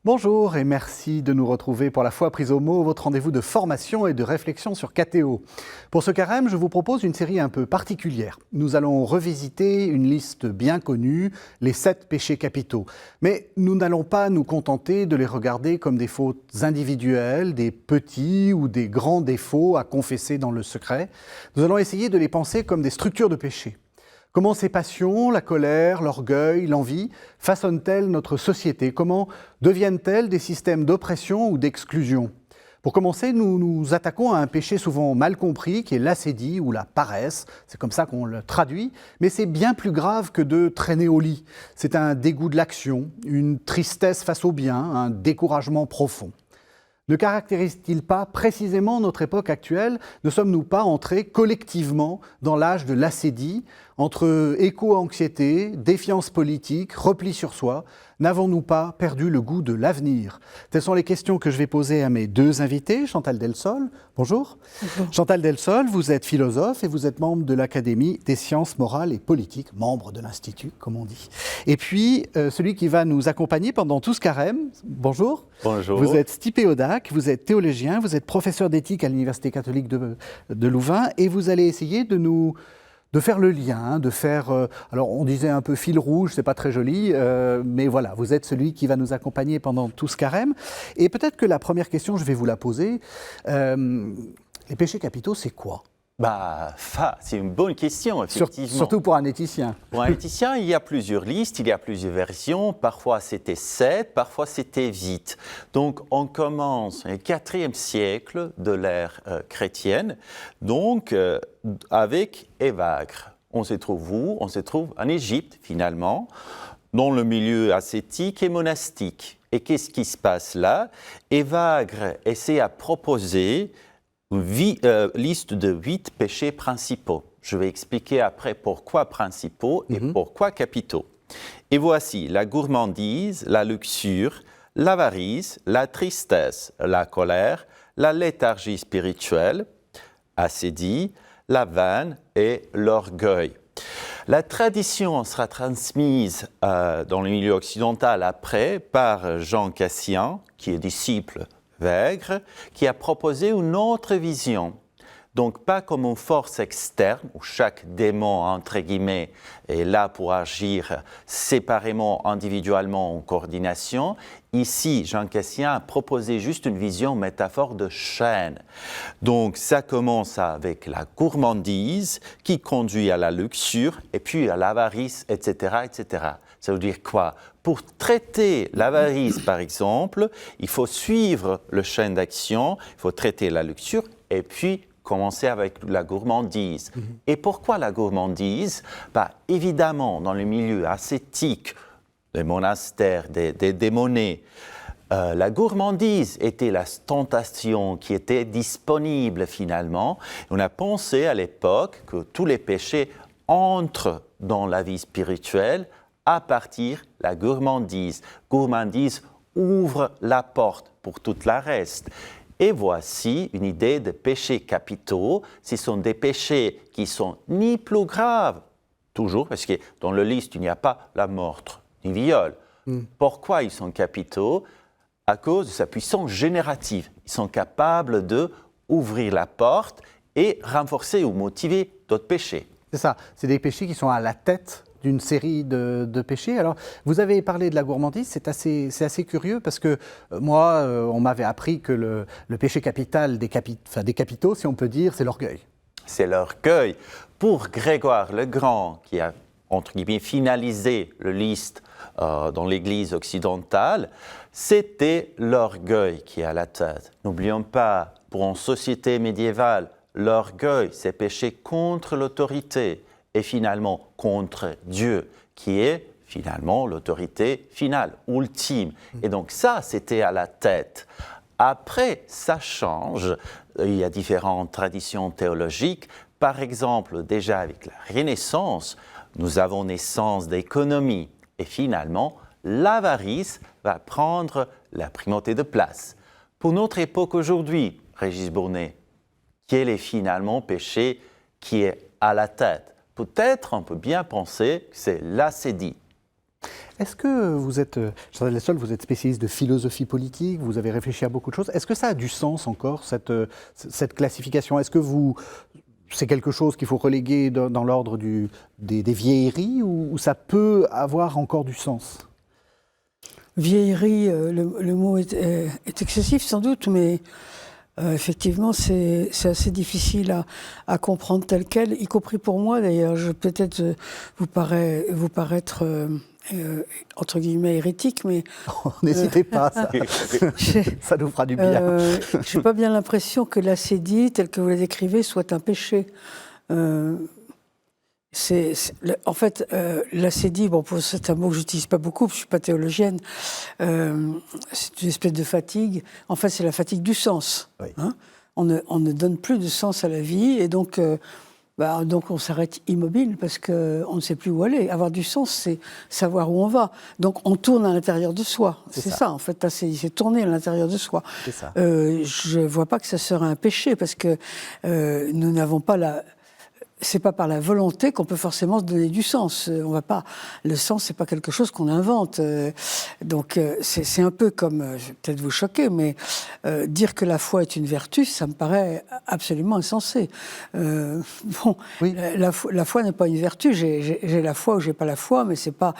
Bonjour et merci de nous retrouver pour la foi prise au mot, votre rendez-vous de formation et de réflexion sur KTO. Pour ce carême, je vous propose une série un peu particulière. Nous allons revisiter une liste bien connue, les 7 péchés capitaux. Mais nous n'allons pas nous contenter de les regarder comme des fautes individuelles, des petits ou des grands défauts à confesser dans le secret. Nous allons essayer de les penser comme des structures de péché. Comment ces passions, la colère, l'orgueil, l'envie, façonnent-elles notre société? Comment deviennent-elles des systèmes d'oppression ou d'exclusion? Pour commencer, nous nous attaquons à un péché souvent mal compris, qui est l'acédie ou la paresse. C'est comme ça qu'on le traduit, mais c'est bien plus grave que de traîner au lit. C'est un dégoût de l'action, une tristesse face au bien, un découragement profond. Ne caractérise-t-il pas précisément notre époque actuelle? Ne sommes-nous pas entrés collectivement dans l'âge de l'acédie, entre éco-anxiété, défiance politique, repli sur soi? N'avons-nous pas perdu le goût de l'avenir? Telles sont les questions que je vais poser à mes deux invités. Chantal Delsol, bonjour. Bonjour. Chantal Delsol, vous êtes philosophe et vous êtes membre de l'Académie des sciences morales et politiques, membre de l'Institut, comme on dit. Et puis, celui qui va nous accompagner pendant tout ce carême, bonjour. Bonjour. Vous êtes Stipe Audac, vous êtes théologien, vous êtes professeur d'éthique à l'Université catholique de Louvain et vous allez essayer de faire le lien, de faire, alors on disait un peu fil rouge, c'est pas très joli, mais voilà, vous êtes celui qui va nous accompagner pendant tout ce carême. Et peut-être que la première question, je vais vous la poser. Les péchés capitaux, c'est quoi? C'est une bonne question, effectivement. Surtout pour un éthicien. Pour un éthicien, il y a plusieurs listes, il y a plusieurs versions. Parfois, c'était 7, parfois, c'était 8. Donc, on commence au IVe siècle de l'ère chrétienne, donc avec Évagre. On se trouve où? On se trouve en Égypte, finalement, dans le milieu ascétique et monastique. Et qu'est-ce qui se passe là? Évagre essaie à proposer une liste de 8 péchés principaux. Je vais expliquer après pourquoi principaux et pourquoi capitaux. Et voici la gourmandise, la luxure, l'avarice, la tristesse, la colère, la léthargie spirituelle, acédie, la vanne et l'orgueil. La tradition sera transmise dans le milieu occidental après par Jean Cassien, qui est disciple Vègre, qui a proposé une autre vision. Donc, pas comme une force externe, où chaque démon, entre guillemets, est là pour agir séparément, individuellement, en coordination. Ici, Jean Cassien a proposé juste une vision métaphore de chaîne. Donc, ça commence avec la gourmandise, qui conduit à la luxure, et puis à l'avarice, etc., etc. Ça veut dire quoi? Pour traiter l'avarice, par exemple, il faut suivre le chaîne d'action, il faut traiter la luxure, et puis commencer avec la gourmandise. Et pourquoi la gourmandise? Évidemment, dans le milieu ascétique, les monastères, des monnaies, la gourmandise était la tentation qui était disponible finalement. On a pensé à l'époque que tous les péchés entrent dans la vie spirituelle à partir de la gourmandise. Gourmandise ouvre la porte pour tout le reste. Et voici une idée de péchés capitaux. Ce sont des péchés qui sont ni plus graves, toujours, parce que dans la liste, il n'y a pas la meurtre, ni viol. Pourquoi ils sont capitaux? À cause de sa puissance générative. Ils sont capables d'ouvrir la porte et renforcer ou motiver d'autres péchés. C'est ça, c'est des péchés qui sont à la tête d'une série de péchés. Alors, vous avez parlé de la gourmandise, c'est assez curieux parce que moi, on m'avait appris que le péché capital des capitaux, si on peut dire, c'est l'orgueil. C'est l'orgueil. Pour Grégoire le Grand, qui a, entre guillemets, finalisé le liste dans l'Église occidentale, c'était l'orgueil qui est à la tête. N'oublions pas, pour une société médiévale, l'orgueil, c'est péché contre l'autorité. Et finalement contre Dieu, qui est finalement l'autorité finale, ultime. Et donc ça, c'était à la tête. Après, ça change. Il y a différentes traditions théologiques. Par exemple, déjà avec la Renaissance, nous avons naissance d'économie. Et finalement, l'avarice va prendre la primauté de place. Pour notre époque aujourd'hui, Régis Bournet, quel est finalement péché qui est à la tête? Peut-être on peut bien penser que c'est l'acédie. Est-ce que vous êtes, Chantal Delsol, vous êtes spécialiste de philosophie politique, vous avez réfléchi à beaucoup de choses. Est-ce que ça a du sens encore, cette classification? Est-ce que c'est quelque chose qu'il faut reléguer dans l'ordre des vieilleries ou ça peut avoir encore du sens? Vieillerie, le mot est excessif sans doute, mais effectivement c'est assez difficile à comprendre tel quel, y compris pour moi d'ailleurs. Je peut-être vous paraître entre guillemets hérétique, mais n'hésitez pas, ça nous fera du bien. J'ai pas bien l'impression que l'acédie, tel que vous la décrivez, soit un péché. En fait, l'acédie, bon, c'est un mot que j'utilise pas beaucoup, je suis pas théologienne. C'est une espèce de fatigue. En fait, c'est la fatigue du sens. Oui. Hein, on ne donne plus de sens à la vie, et donc on s'arrête immobile parce qu'on ne sait plus où aller. Avoir du sens, c'est savoir où on va. Donc on tourne à l'intérieur de soi. C'est ça, en fait, c'est tourner à l'intérieur de soi. C'est ça. Je ne vois pas que ça serait un péché parce que nous n'avons pas c'est pas par la volonté qu'on peut forcément se donner du sens. On va pas. Le sens, c'est pas quelque chose qu'on invente. Donc c'est un peu comme, je vais peut-être vous choquer, mais dire que la foi est une vertu, ça me paraît absolument insensé. Oui. La foi n'est pas une vertu. J'ai la foi ou j'ai pas la foi, mais c'est pas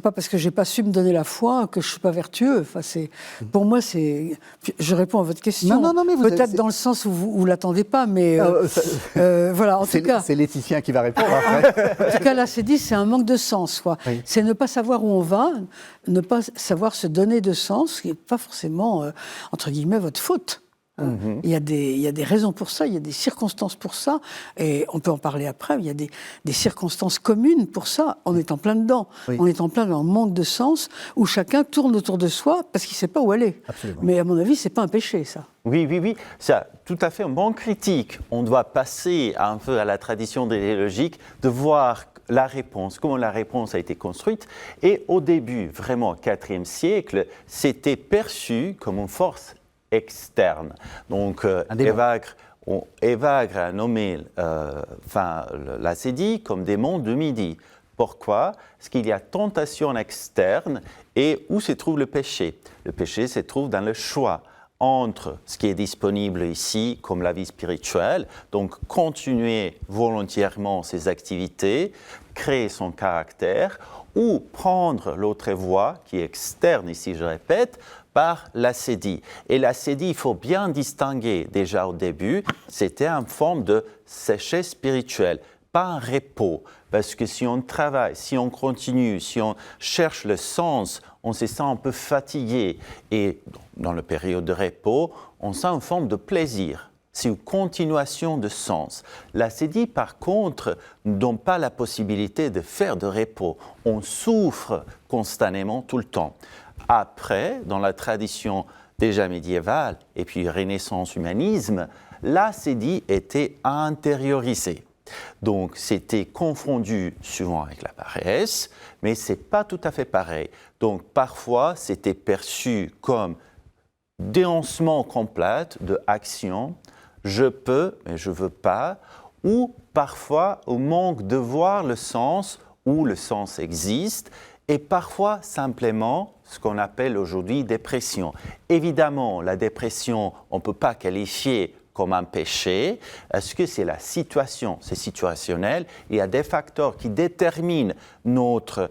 parce que j'ai pas su me donner la foi que je suis pas vertueux. Enfin, pour moi, c'est. Je réponds à votre question. Non, mais peut-être dans le sens où vous l'attendez pas, mais voilà. En tout cas, c'est Laetitia qui va répondre après. En tout cas, là, c'est dit, c'est un manque de sens, quoi. Oui. C'est ne pas savoir où on va, ne pas savoir se donner de sens, ce qui n'est pas forcément entre guillemets votre faute. Il y a des raisons pour ça, il y a des circonstances pour ça, et on peut en parler après. Il y a des circonstances communes pour ça. On est en plein dedans. Oui. On est en plein dans le manque de sens où chacun tourne autour de soi parce qu'il ne sait pas où aller. Absolument. Mais à mon avis, c'est pas un péché, ça. Oui, ça, tout à fait un bon critique. On doit passer un peu à la tradition idéologique de voir la réponse, comment la réponse a été construite. Et au début, vraiment au IVe siècle, c'était perçu comme une force externe. Donc, Évagre a nommé l'acédie comme démon de midi. Pourquoi? Parce qu'il y a tentation externe et où se trouve le péché? Le péché se trouve dans le choix entre ce qui est disponible ici comme la vie spirituelle, donc continuer volontairement ses activités, créer son caractère, ou prendre l'autre voie qui est externe ici, je répète, par l'acédie. Et l'acédie, il faut bien distinguer déjà au début, c'était une forme de sécheresse spirituelle, pas un repos. Parce que si on travaille, si on continue, si on cherche le sens, on se sent un peu fatigué. Et dans la période de repos, on sent une forme de plaisir. C'est une continuation de sens. L'acédie, par contre, ne donne pas la possibilité de faire de repos. On souffre constamment tout le temps. Après, dans la tradition déjà médiévale, et puis Renaissance, humanisme, l'acédie était intériorisée. Donc, c'était confondu souvent avec la paresse, mais ce n'est pas tout à fait pareil. Donc, parfois, c'était perçu comme déhancement complet de action, je peux, mais je ne veux pas, ou parfois au manque de voir le sens où le sens existe, et parfois simplement ce qu'on appelle aujourd'hui dépression. Évidemment, la dépression, on ne peut pas qualifier comme un péché, parce que c'est la situation, c'est situationnel. Il y a des facteurs qui déterminent notre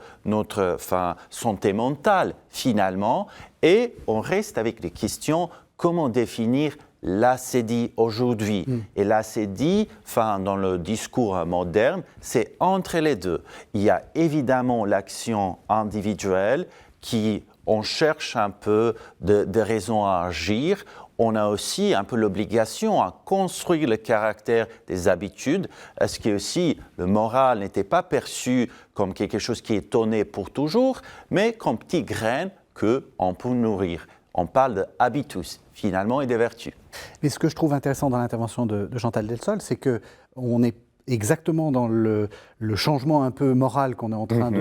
santé mentale, finalement, et on reste avec des questions, comment définir l'acédie aujourd'hui? Et l'acédie, dans le discours moderne, c'est entre les deux. Il y a évidemment l'action individuelle qui, on cherche un peu de raisons à agir. On a aussi un peu l'obligation à construire le caractère des habitudes, parce que aussi le moral n'était pas perçu comme quelque chose qui est donné pour toujours, mais comme petite graine qu'on peut nourrir. On parle de habitus, finalement, et de vertus. Mais ce que je trouve intéressant dans l'intervention de Chantal Delsol, c'est qu'on est exactement dans le changement un peu moral qu'on est en train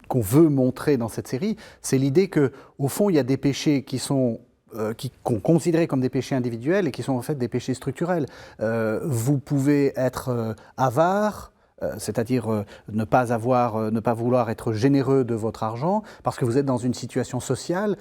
qu'on veut montrer dans cette série. C'est l'idée qu'au fond, il y a des péchés qui sont qu'on considère comme des péchés individuels et qui sont en fait des péchés structurels. Vous pouvez être avare, c'est-à-dire ne pas vouloir être généreux de votre argent, parce que vous êtes dans une situation sociale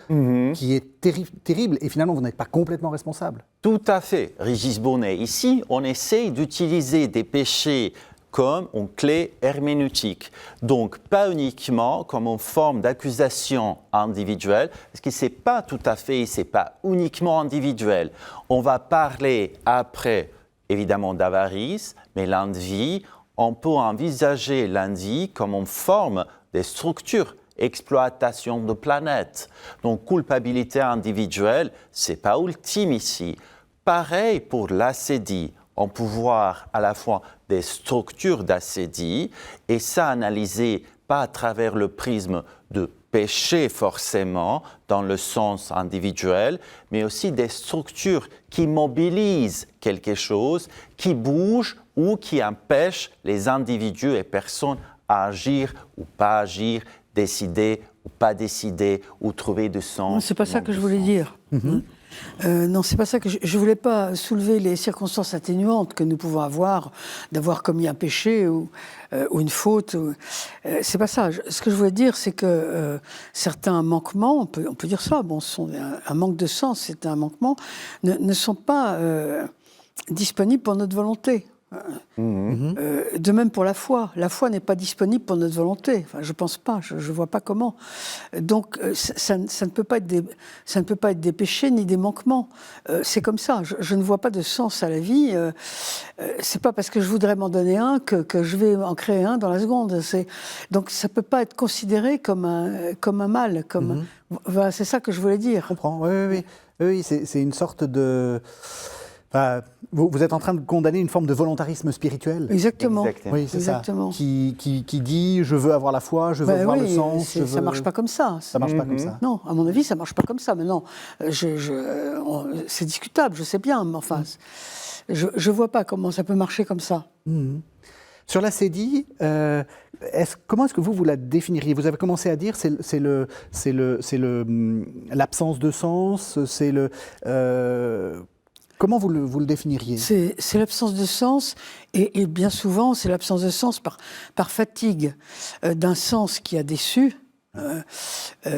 qui est terrible, et finalement vous n'êtes pas complètement responsable. Tout à fait, Régis Bonnet. Ici, on essaye d'utiliser des péchés comme une clé herméneutique. Donc, pas uniquement comme une forme d'accusation individuelle, parce que ce n'est pas tout à fait, ce n'est pas uniquement individuel. On va parler après, évidemment, d'avarice, mais l'envie, on peut envisager l'envie comme une forme de structure, exploitation de planète. Donc, culpabilité individuelle, ce n'est pas ultime ici. Pareil pour l'acédie. On peut voir à la fois des structures d'acédie et ça analysé pas à travers le prisme de péché forcément dans le sens individuel, mais aussi des structures qui mobilisent quelque chose, qui bougent ou qui empêchent les individus et personnes à agir ou pas agir, décider ou pas décider ou trouver du sens. C'est pas ça que je voulais dire. Non, c'est pas ça que je voulais pas soulever les circonstances atténuantes que nous pouvons avoir d'avoir commis un péché ou une faute. C'est pas ça. Ce que je voulais dire, c'est que certains manquements, on peut dire ça, bon, un manque de sens, c'est un manquement, ne sont pas disponibles pour notre volonté. De même pour la foi. La foi n'est pas disponible pour notre volonté. Enfin, je pense pas. Je vois pas comment. Donc, ça ne peut pas être des péchés ni des manquements. C'est comme ça. Je ne vois pas de sens à la vie. C'est pas parce que je voudrais m'en donner un que je vais en créer un dans la seconde. Donc, ça peut pas être considéré comme un mal. Voilà, c'est ça que je voulais dire. Je comprends. Oui, c'est une sorte de... Vous êtes en train de condamner une forme de volontarisme spirituel. Exactement. Oui, c'est Exactement. ça. Qui dit je veux avoir la foi, je veux voir le sens. Ça marche pas comme ça. Ça marche pas comme ça. Non, à mon avis, ça marche pas comme ça. Mais non, c'est discutable, je sais bien, mais enfin, je vois pas comment ça peut marcher comme ça. Sur l'acédie, comment est-ce que vous la définiriez? Vous avez commencé à dire c'est l'absence de sens, c'est le... Comment vous le définiriez? C'est l'absence de sens, et bien souvent, c'est l'absence de sens par fatigue d'un sens qui a déçu,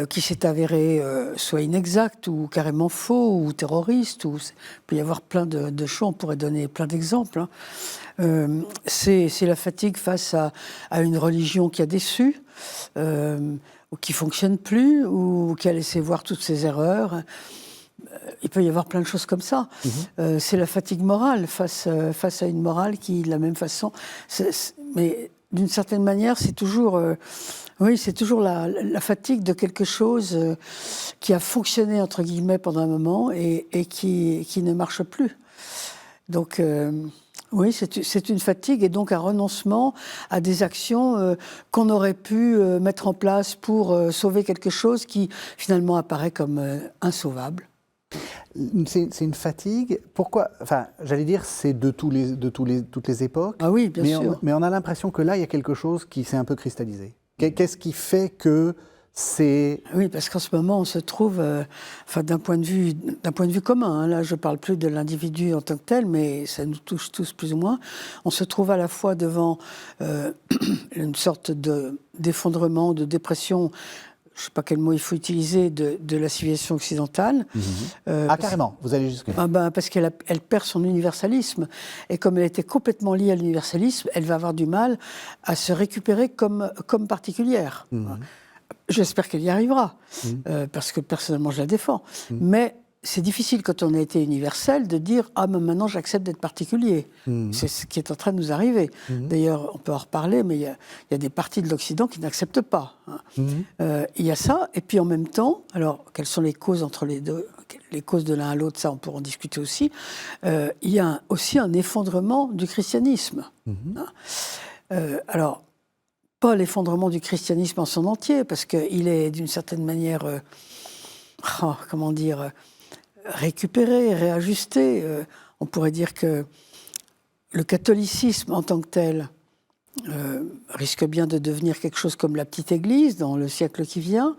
qui s'est avéré soit inexact, ou carrément faux, ou terroriste, il peut y avoir plein de choses, on pourrait donner plein d'exemples. C'est la fatigue face à une religion qui a déçu, ou qui ne fonctionne plus, ou qui a laissé voir toutes ses erreurs. Il peut y avoir plein de choses comme ça. C'est la fatigue morale face à une morale qui, de la même façon... mais d'une certaine manière, c'est toujours la fatigue de quelque chose qui a fonctionné, entre guillemets, pendant un moment et qui ne marche plus. Donc, oui, c'est une fatigue et donc un renoncement à des actions qu'on aurait pu mettre en place pour sauver quelque chose qui, finalement, apparaît comme insauvable. C'est une fatigue. Pourquoi? Enfin, j'allais dire, c'est de toutes les époques. Ah oui, bien sûr. Mais on a l'impression que là, il y a quelque chose qui s'est un peu cristallisé. Qu'est-ce qui fait que c'est... Oui, parce qu'en ce moment, on se trouve, d'un point de vue commun, là, je ne parle plus de l'individu en tant que tel, mais ça nous touche tous plus ou moins. On se trouve à la fois devant une sorte d'effondrement, de dépression. Je ne sais pas quel mot il faut utiliser, de la civilisation occidentale. Carrément, vous allez jusque-là. Parce qu'elle perd son universalisme. Et comme elle était complètement liée à l'universalisme, elle va avoir du mal à se récupérer comme particulière. J'espère qu'elle y arrivera, parce que personnellement, je la défends. Mais c'est difficile, quand on a été universel, de dire « Ah, mais maintenant, j'accepte d'être particulier ». C'est ce qui est en train de nous arriver. D'ailleurs, on peut en reparler, mais il y a des parties de l'Occident qui n'acceptent pas. Il y a ça, et puis en même temps, alors, quelles sont les causes entre les deux? Les causes de l'un à l'autre, ça, on pourra en discuter aussi. Il y a aussi un effondrement du christianisme. Alors, pas l'effondrement du christianisme en son entier, parce qu'il est, d'une certaine manière, récupéré, réajusté. On pourrait dire que le catholicisme en tant que tel risque bien de devenir quelque chose comme la petite église dans le siècle qui vient,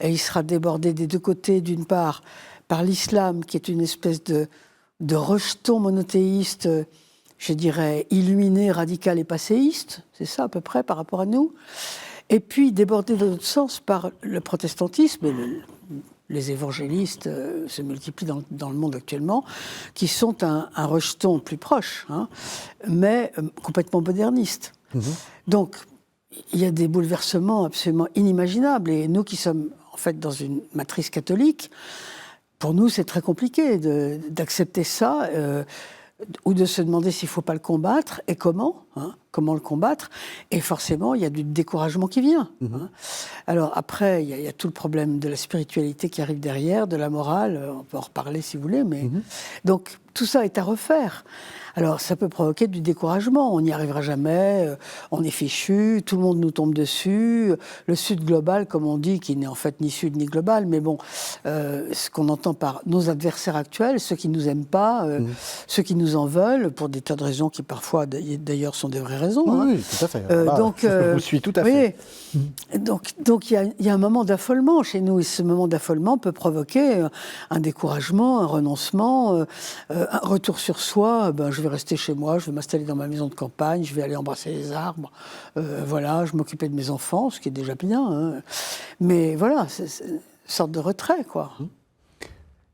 et il sera débordé des deux côtés, d'une part par l'islam, qui est une espèce de rejeton monothéiste je dirais, illuminé, radical et passéiste, c'est ça à peu près par rapport à nous, et puis débordé dans l'autre sens par le protestantisme, et les évangélistes se multiplient dans le monde actuellement, qui sont un rejeton plus proche, hein, mais complètement moderniste. Donc, il y a des bouleversements absolument inimaginables, et nous qui sommes en fait dans une matrice catholique, pour nous c'est très compliqué d'accepter ça, ou de se demander s'il ne faut pas le combattre, et comment, hein, comment le combattre, et forcément il y a du découragement qui vient. Hein. Alors après, il y a tout le problème de la spiritualité qui arrive derrière, de la morale, on peut en reparler si vous voulez, mais donc tout ça est à refaire. Alors ça peut provoquer du découragement, on n'y arrivera jamais, on est fichu, tout le monde nous tombe dessus, le Sud global, comme on dit, qui n'est en fait ni Sud ni global, mais bon, ce qu'on entend par nos adversaires actuels, ceux qui ne nous aiment pas, ceux qui nous en veulent, pour des tas de raisons qui parfois d'ailleurs sont des vraies raisons. Oui, hein. tout à fait. Donc, je vous suis tout à fait. Donc il y a un moment d'affolement chez nous, et ce moment d'affolement peut provoquer un découragement, un renoncement, un retour sur soi. Je vais rester chez moi, je vais m'installer dans ma maison de campagne, je vais aller embrasser les arbres, voilà, je m'occuper de mes enfants, ce qui est déjà bien. Hein. Mais voilà, c'est une sorte de retrait, quoi.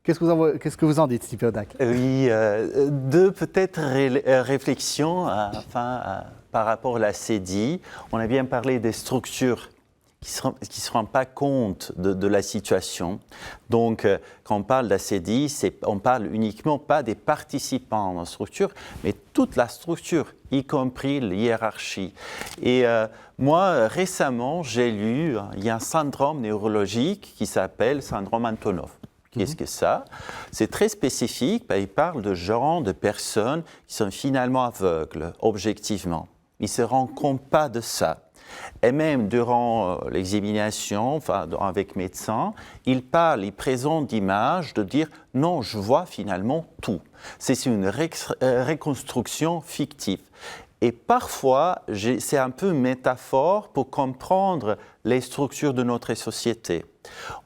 Qu'est-ce que vous en dites, Stipe Hodak? Oui, deux peut-être réflexions par rapport à la CEDI. On a bien parlé des structures qui ne se rendent pas compte de la situation. Donc, quand on parle de la CEDI, on parle uniquement pas des participants dans la structure, mais toute la structure, y compris la hiérarchie. Et moi, récemment, j'ai lu, il y a un syndrome neurologique qui s'appelle syndrome Antonov. Qu'est-ce que ça? C'est très spécifique. Il parle de genre de personnes qui sont finalement aveugles, objectivement. Ils ne se rendent compte pas de ça. Et même durant l'examination, avec médecin, il présente d'images de dire « non, je vois finalement tout ». C'est une reconstruction fictive. Et parfois, c'est un peu une métaphore pour comprendre les structures de notre société.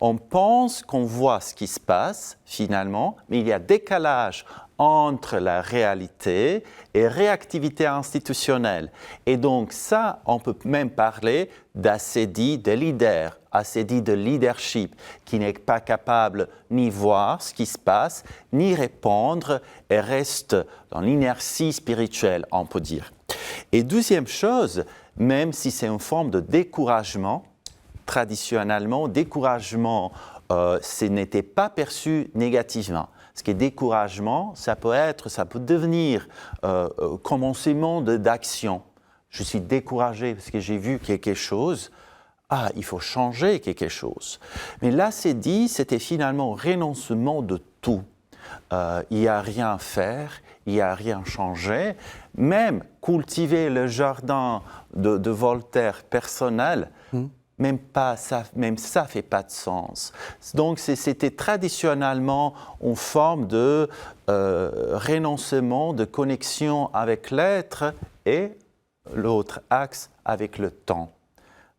On pense qu'on voit ce qui se passe, finalement, mais il y a décalage entre la réalité et réactivité institutionnelle. Et donc ça, on peut même parler d'assédie de leader, assédie de leadership, qui n'est pas capable ni voir ce qui se passe, ni répondre, et reste dans l'inertie spirituelle, on peut dire. Et deuxième chose, même si c'est une forme de découragement, traditionnellement, découragement, ce n'était pas perçu négativement. Ce qui est découragement, ça peut devenir commencement d'action. Je suis découragé parce que j'ai vu quelque chose. Ah, il faut changer quelque chose. Mais là, c'est dit, c'était finalement renoncement de tout. Il n'y a rien à faire, il n'y a rien à changer. Même cultiver le jardin de Voltaire personnel, même ça ne fait pas de sens. Donc, c'était traditionnellement une forme de renoncement, de connexion avec l'être et l'autre axe avec le temps.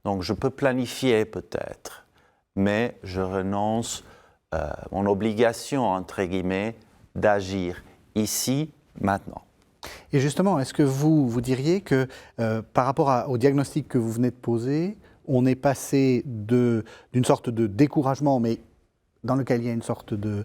Donc, je peux planifier peut-être, mais je renonce à mon obligation, entre guillemets, d'agir ici, maintenant. Et justement, est-ce que vous diriez que par rapport au diagnostic que vous venez de poser, on est passé d'une sorte de découragement, mais dans lequel il y a une sorte de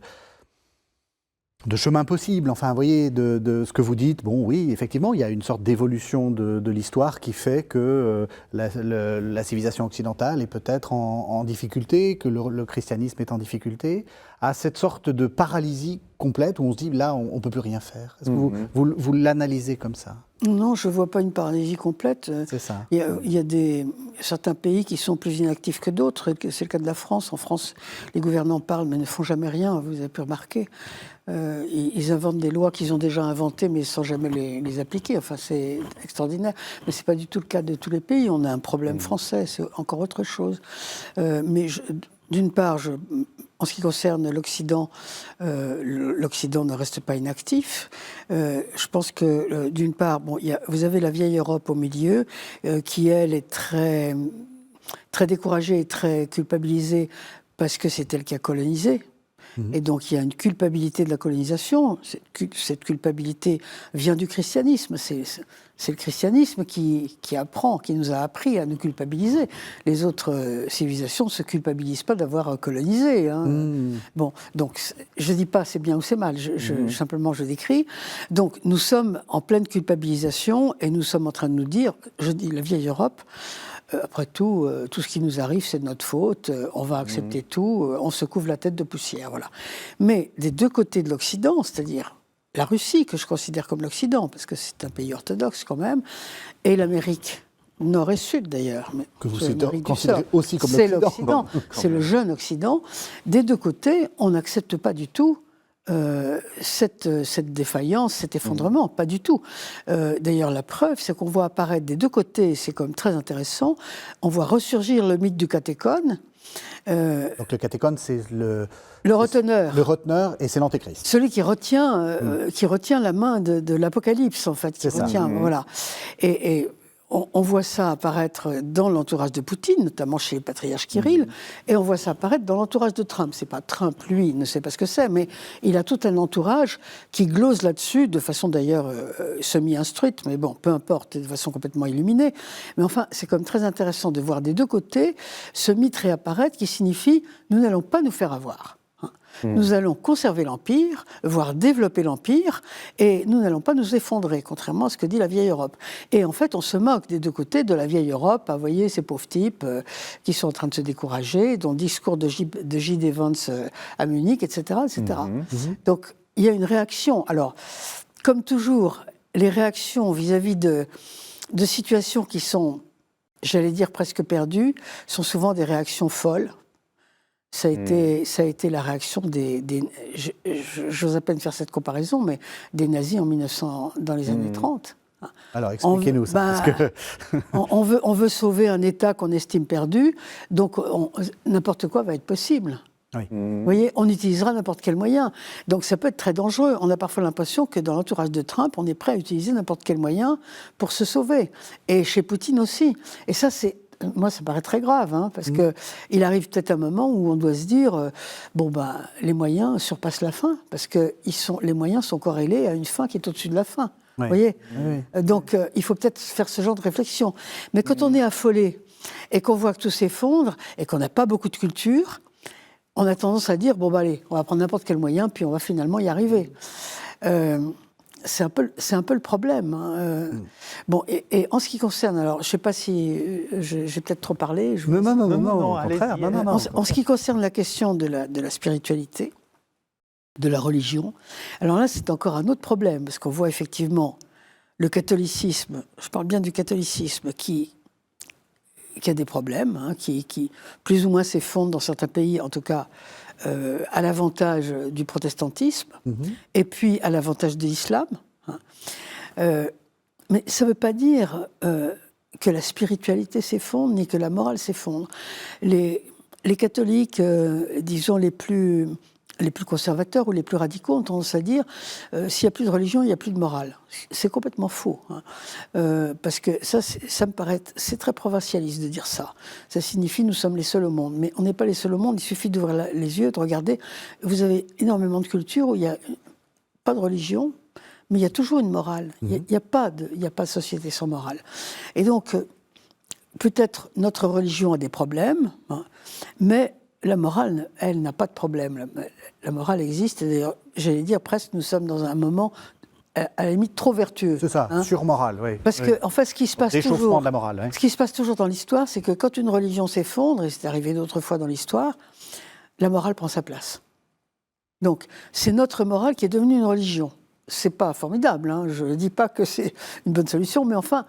chemin possible, enfin, vous voyez, de ce que vous dites, bon, oui, effectivement, il y a une sorte d'évolution de l'histoire qui fait que la civilisation occidentale est peut-être en difficulté, que le christianisme est en difficulté, à cette sorte de paralysie complète où on se dit, là, on ne peut plus rien faire. Est-ce que vous l'analysez comme ça? Non, je ne vois pas une paralysie complète. C'est ça. Il y a certains pays qui sont plus inactifs que d'autres. C'est le cas de la France. En France, les gouvernants parlent mais ne font jamais rien, vous avez pu remarquer. Ils inventent des lois qu'ils ont déjà inventées mais sans jamais les appliquer. Enfin, c'est extraordinaire. Mais ce n'est pas du tout le cas de tous les pays. On a un problème français, c'est encore autre chose. Mais d'une part, en ce qui concerne l'Occident, l'Occident ne reste pas inactif. Je pense que, d'une part, vous avez la vieille Europe au milieu, qui, elle, est très, très découragée et très culpabilisée parce que c'est elle qui a colonisé. Et donc il y a une culpabilité de la colonisation. Cette culpabilité vient du christianisme. C'est le christianisme qui apprend, qui nous a appris à nous culpabiliser. Les autres civilisations ne se culpabilisent pas d'avoir colonisé. Bon, donc je ne dis pas c'est bien ou c'est mal, simplement je décris. Donc nous sommes en pleine culpabilisation et nous sommes en train de nous dire, je dis la vieille Europe, après tout, tout ce qui nous arrive, c'est de notre faute, on va accepter tout, on se couvre la tête de poussière, voilà. Mais des deux côtés de l'Occident, c'est-à-dire la Russie, que je considère comme l'Occident, parce que c'est un pays orthodoxe quand même, et l'Amérique, nord et sud d'ailleurs. Que vous considérez aussi comme c'est l'Occident. C'est le jeune Occident. Des deux côtés, on n'accepte pas du tout cette défaillance, cet effondrement, pas du tout. D'ailleurs, la preuve, c'est qu'on voit apparaître des deux côtés, c'est quand même très intéressant, on voit ressurgir le mythe du catéchone. Donc le catéchone, c'est le reteneur. Le reteneur, et c'est l'antéchrist. Celui qui retient la main de l'Apocalypse, en fait. Voilà. Et on voit ça apparaître dans l'entourage de Poutine, notamment chez le patriarche Kirill, et on voit ça apparaître dans l'entourage de Trump. C'est pas Trump, lui, il ne sait pas ce que c'est, mais il a tout un entourage qui glose là-dessus, de façon d'ailleurs semi-instruite, mais bon, peu importe, de façon complètement illuminée. Mais enfin, c'est quand même très intéressant de voir des deux côtés ce mythe réapparaître qui signifie « nous n'allons pas nous faire avoir ». Nous allons conserver l'Empire, voire développer l'Empire, et nous n'allons pas nous effondrer, contrairement à ce que dit la vieille Europe. Et en fait, on se moque des deux côtés de la vieille Europe. Vous voyez, ces pauvres types qui sont en train de se décourager, dont le discours de J.D. Vance à Munich, etc. etc. Donc, il y a une réaction. Alors, comme toujours, les réactions vis-à-vis de situations qui sont, j'allais dire, presque perdues, sont souvent des réactions folles. Ça a été la réaction j'ose à peine faire cette comparaison, mais des nazis dans les années 30. Alors, expliquez-nous ça. Parce que... on veut sauver un État qu'on estime perdu, donc n'importe quoi va être possible. Oui. Vous voyez, on utilisera n'importe quel moyen. Donc ça peut être très dangereux. On a parfois l'impression que dans l'entourage de Trump, on est prêt à utiliser n'importe quel moyen pour se sauver. Et chez Poutine aussi. Et ça, moi, ça paraît très grave, parce qu'il arrive peut-être un moment où on doit se dire les moyens surpassent la fin, parce que les moyens sont corrélés à une fin qui est au-dessus de la fin. Vous voyez ? Donc, il faut peut-être faire ce genre de réflexion. Mais quand on est affolé et qu'on voit que tout s'effondre et qu'on n'a pas beaucoup de culture, on a tendance à dire allez, on va prendre n'importe quel moyen, puis on va finalement y arriver. C'est un peu le problème. Bon, et en ce qui concerne, alors je ne sais pas si j'ai peut-être trop parlé. Non, au contraire. En ce qui concerne la question de la spiritualité, de la religion, alors là c'est encore un autre problème, parce qu'on voit effectivement le catholicisme, je parle bien du catholicisme, qui a des problèmes, qui plus ou moins s'effondre dans certains pays, en tout cas à l'avantage du protestantisme, et puis à l'avantage de l'islam. Mais ça ne veut pas dire que la spiritualité s'effondre, ni que la morale s'effondre. Les catholiques, disons les plus conservateurs ou les plus radicaux ont tendance à dire s'il n'y a plus de religion, il n'y a plus de morale. C'est complètement faux. Parce que ça me paraît... C'est très provincialiste de dire ça. Ça signifie nous sommes les seuls au monde. Mais on n'est pas les seuls au monde, il suffit d'ouvrir les yeux et de regarder. Vous avez énormément de cultures où il n'y a pas de religion, mais il y a toujours une morale. Il n'y a pas de société sans morale. Et donc, peut-être notre religion a des problèmes, mais... La morale, elle, n'a pas de problème. La morale existe. Et d'ailleurs, j'allais dire presque, nous sommes dans un moment, à la limite, trop vertueux. C'est ça, surmorale, oui. Parce que, en fait, ce qui se passe toujours... de la morale. Ce qui se passe toujours dans l'histoire, c'est que quand une religion s'effondre, et c'est arrivé d'autres fois dans l'histoire, la morale prend sa place. Donc, c'est notre morale qui est devenue une religion. C'est pas formidable, je ne dis pas que c'est une bonne solution, mais enfin...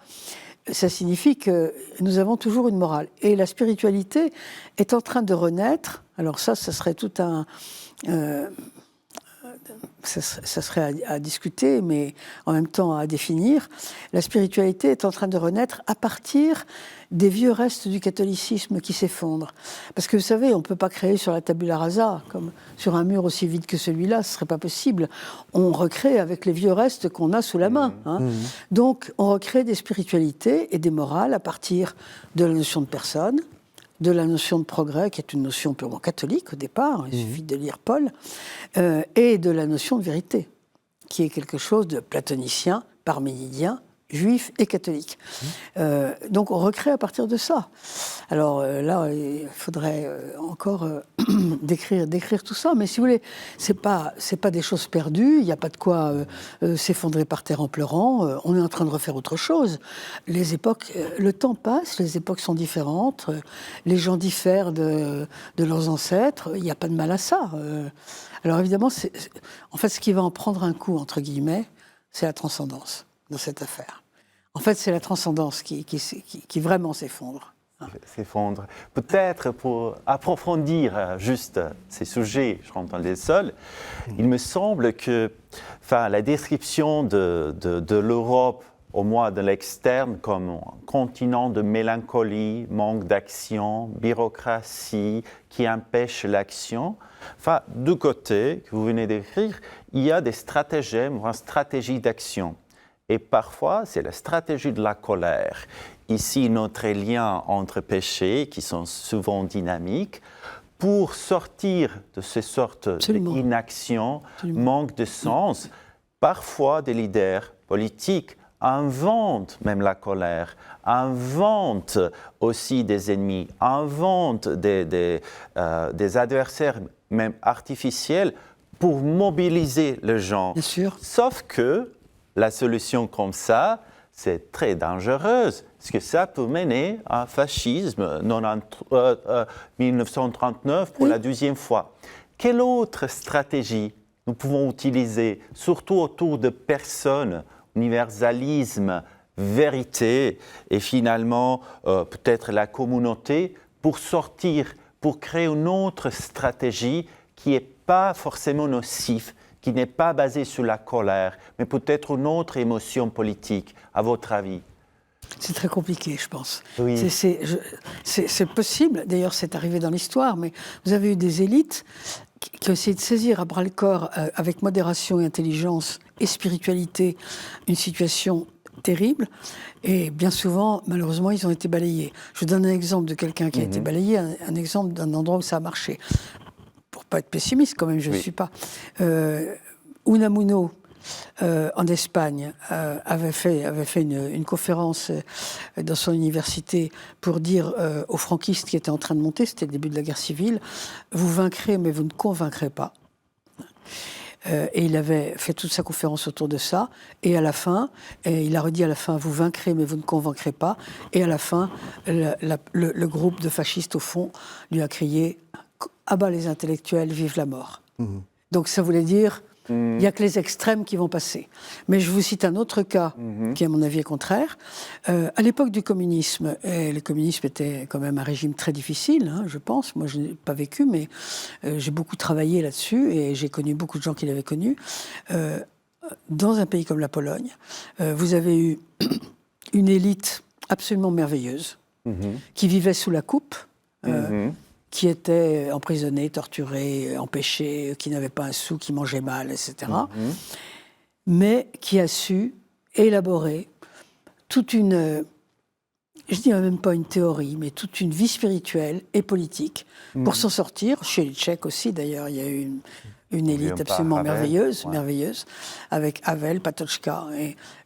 Ça signifie que nous avons toujours une morale. Et la spiritualité est en train de renaître. Alors ça serait tout un... ça serait à discuter, mais en même temps à définir. La spiritualité est en train de renaître à partir des vieux restes du catholicisme qui s'effondrent. Parce que vous savez, on ne peut pas créer sur la tabula rasa, comme sur un mur aussi vide que celui-là, ce ne serait pas possible. On recrée avec les vieux restes qu'on a sous la main. Donc, on recrée des spiritualités et des morales à partir de la notion de personne, de la notion de progrès, qui est une notion purement catholique au départ, il suffit de lire Paul, et de la notion de vérité, qui est quelque chose de platonicien, parménidien, juif et catholique. Donc on recrée à partir de ça. Alors là, il faudrait encore décrire tout ça, mais si vous voulez, c'est pas des choses perdues, il n'y a pas de quoi s'effondrer par terre en pleurant, on est en train de refaire autre chose. Les époques, le temps passe, les époques sont différentes, les gens diffèrent de leurs ancêtres, il n'y a pas de mal à ça. Alors évidemment, en fait, ce qui va en prendre un coup, entre guillemets, c'est la transcendance dans cette affaire. En fait, c'est la transcendance qui vraiment s'effondre. S'effondre. Peut-être pour approfondir juste ces sujets, je rentre dans les sols, il me semble que la description de l'Europe, au moins de l'externe, comme un continent de mélancolie, manque d'action, bureaucratie qui empêche l'action, du côté que vous venez d'écrire, il y a des stratagèmes, une stratégie d'action. Et parfois, c'est la stratégie de la colère. Ici, notre lien entre péchés, qui sont souvent dynamiques, pour sortir de ces sortes d'inaction, manque de sens, parfois des leaders politiques inventent même la colère, inventent aussi des ennemis, inventent des adversaires même artificiels pour mobiliser les gens. Bien sûr. Sauf que la solution comme ça, c'est très dangereuse, parce que ça peut mener à un fascisme 1939 pour la deuxième fois. Quelle autre stratégie nous pouvons utiliser, surtout autour de personnes, universalisme, vérité, et finalement peut-être la communauté, pour sortir, pour créer une autre stratégie qui n'est pas forcément nocive, qui n'est pas basée sur la colère, mais peut-être une autre émotion politique, à votre avis? C'est très compliqué, je pense. Oui. C'est possible, d'ailleurs c'est arrivé dans l'histoire, mais vous avez eu des élites qui ont essayé de saisir à bras-le-corps, avec modération et intelligence et spiritualité, une situation terrible, et bien souvent, malheureusement, ils ont été balayés. Je vous donne un exemple de quelqu'un qui a été balayé, un exemple d'un endroit où ça a marché. Pour pas être pessimiste, quand même, je ne suis pas. Unamuno, en Espagne, avait fait une conférence dans son université pour dire aux franquistes qui étaient en train de monter, c'était le début de la guerre civile, vous vaincrez, mais vous ne convaincrez pas. Et il avait fait toute sa conférence autour de ça. Et à la fin, il a redit à la fin, vous vaincrez, mais vous ne convaincrez pas. Et à la fin, le groupe de fascistes, au fond, lui a crié, à bas les intellectuels, vive la mort. Donc ça voulait dire, il n'y a que les extrêmes qui vont passer. Mais je vous cite un autre cas qui, à mon avis, est contraire. À l'époque du communisme, et le communisme était quand même un régime très difficile, hein, je pense. Moi, je n'ai pas vécu, mais j'ai beaucoup travaillé là-dessus et j'ai connu beaucoup de gens qui l'avaient connu. Dans un pays comme la Pologne, vous avez eu une élite absolument merveilleuse qui vivait sous la coupe, qui étaient emprisonnés, torturés, empêchés, qui n'avaient pas un sou, qui mangeaient mal, etc. Mais qui a su élaborer toute une, je dirais même pas une théorie, mais toute une vie spirituelle et politique pour s'en sortir. Chez les Tchèques aussi, d'ailleurs, il y a eu une élite absolument merveilleuse, merveilleuse, avec Havel, Patočka,